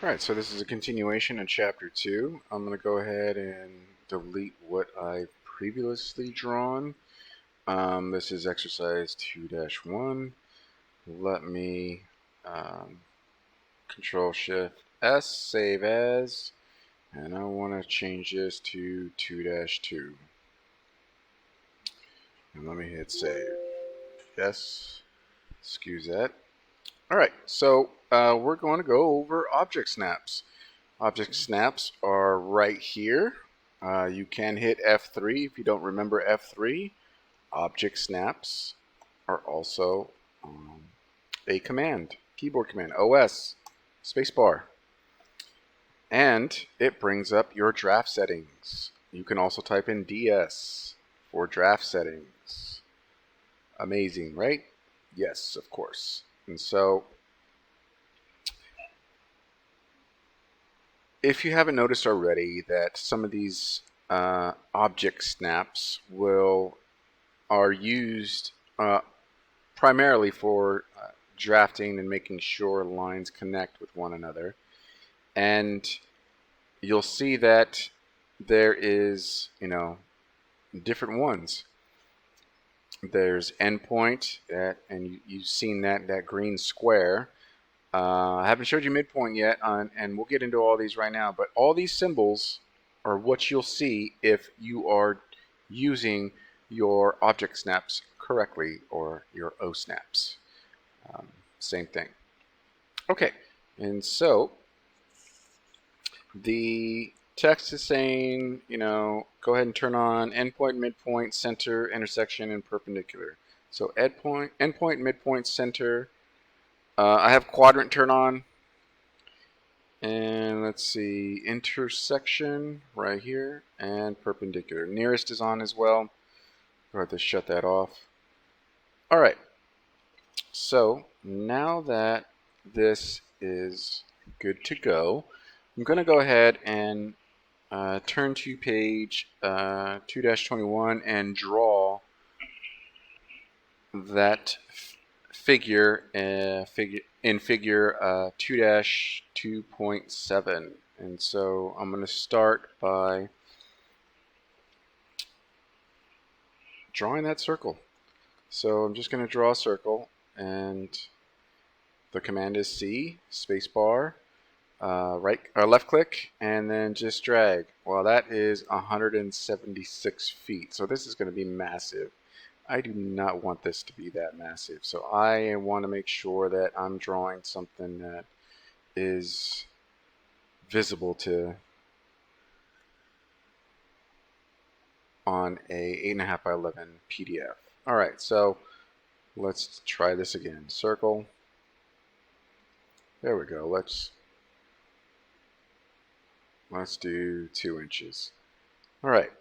Alright, so this is a continuation of Chapter 2. I'm going to go ahead and delete what I've previously drawn. This is Exercise 2-1. Let me Control Shift S, save as, and I want to change this to 2-2. And let me hit save. Yes, excuse that. Alright, so we're going to go over object snaps. Object snaps are right here. You can hit F3 if you don't remember F3. Object snaps are also a command, keyboard command, OS, spacebar. And it brings up your draft settings. You can also type in DS for draft settings. Amazing, right? Yes, of course. And so if you haven't noticed already that some of these object snaps are used primarily for drafting and making sure lines connect with one another, and you'll see that there is different ones. There's endpoint, and you've seen that green square. I haven't showed you midpoint yet, and we'll get into all these right now, but all these symbols are what you'll see if you are using your object snaps correctly, or your O snaps. Same thing. Okay, and so the text is saying, go ahead and turn on endpoint, midpoint, center, intersection, and perpendicular. So endpoint, midpoint, center. I have quadrant turn on. And let's see, intersection right here, and perpendicular. Nearest is on as well. Go ahead to shut that off. All right. So now that this is good to go, I'm going to go ahead and turn to page 2-21 and draw that figure in figure 2-2.7. And so I'm going to start by drawing that circle. So I'm just going to draw a circle, and the command is C, spacebar, left click, and then just drag. Well, that is 176 feet. So this is going to be massive. I do not want this to be that massive. So I want to make sure that I'm drawing something that is visible on a 8.5 by 11 PDF. All right, so let's try this again. Circle. There we go. Let's do 2 inches. All right.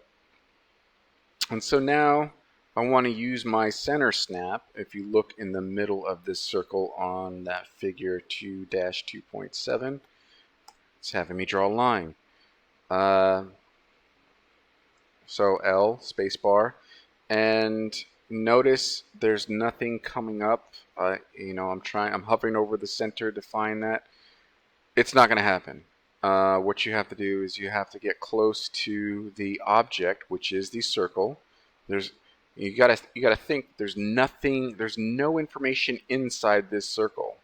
And so now I want to use my center snap. If you look in the middle of this circle on that figure 2-2.7, it's having me draw a line. So L, spacebar, and notice there's nothing coming up. I'm hovering over the center to find that. It's not going to happen. What you have to do is you have to get close to the object, which is the circle. You gotta think there's no information inside this circle.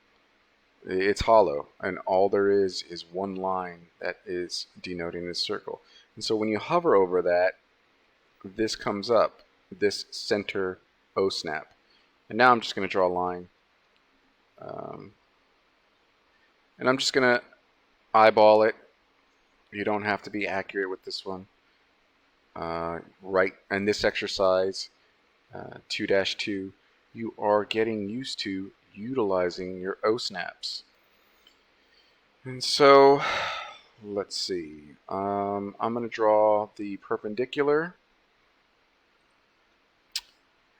It's hollow, and all there is one line that is denoting this circle. And so when you hover over that, this comes up, this center O snap. And now I'm just going to draw a line. And I'm just going to eyeball it. You don't have to be accurate with this one. Right, and this exercise, 2-2, you are getting used to utilizing your O snaps. And so, let's see. I'm going to draw the perpendicular.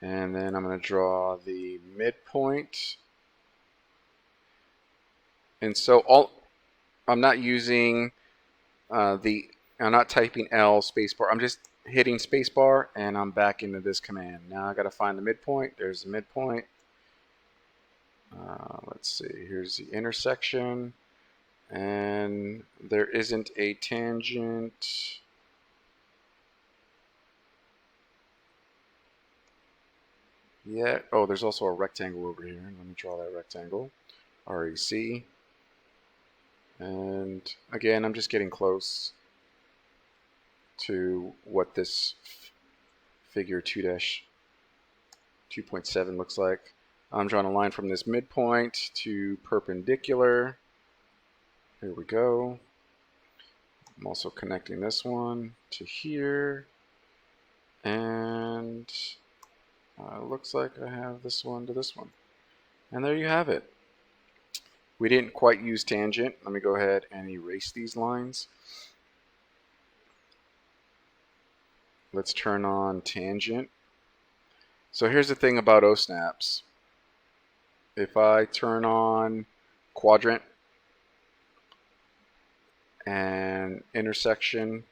And then I'm going to draw the midpoint. And so I'm not using I'm not typing L spacebar. I'm just hitting spacebar, and I'm back into this command. Now I got to find the midpoint. There's the midpoint. Let's see. Here's the intersection, And there isn't a tangent. Yeah. Oh, there's also a rectangle over here. Let me draw that rectangle. REC. And again, I'm just getting close to what this figure 2-2.7 looks like. I'm drawing a line from this midpoint to perpendicular. Here we go. I'm also connecting this one to here. And looks like I have this one to this one. And there you have it. We didn't quite use tangent. Let me go ahead and erase these lines. Let's turn on tangent. So here's the thing about O-snaps. If I turn on quadrant and intersection,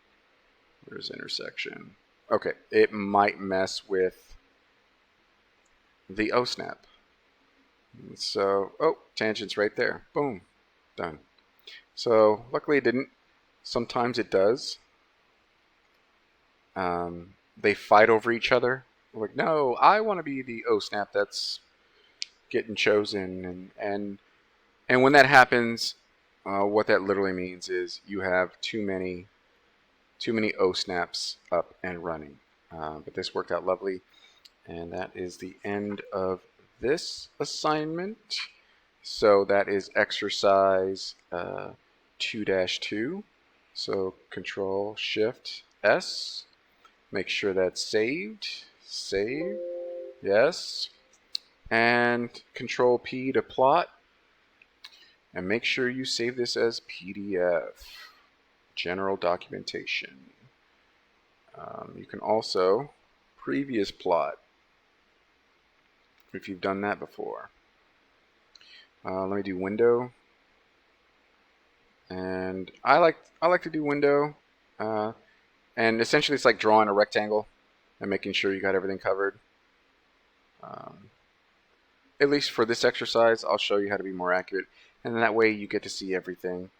where's intersection? Okay, it might mess with the O-snap. So, oh, tangent's right there. Boom, done. So luckily it didn't. Sometimes it does. They fight over each other. Like, no, I want to be the O-snap that's getting chosen, and when that happens, what that literally means is you have too many O-snaps up and running. But this worked out lovely, and that is the end of this assignment. So that is exercise 2-2. So Control Shift S. Make sure that's saved. Save. Yes. And Control P to plot. And make sure you save this as PDF. General documentation. You can also previous plot if you've done that before. Let me do window. And I like to do window. And essentially it's like drawing a rectangle and making sure you got everything covered. At least for this exercise, I'll show you how to be more accurate. And that way you get to see everything.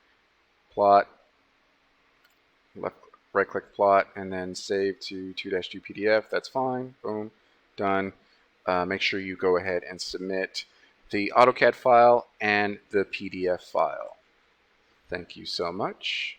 Plot, right click plot, and then save to 2-2 PDF. That's fine. Boom, done. Make sure you go ahead and submit the AutoCAD file and the PDF file. Thank you so much.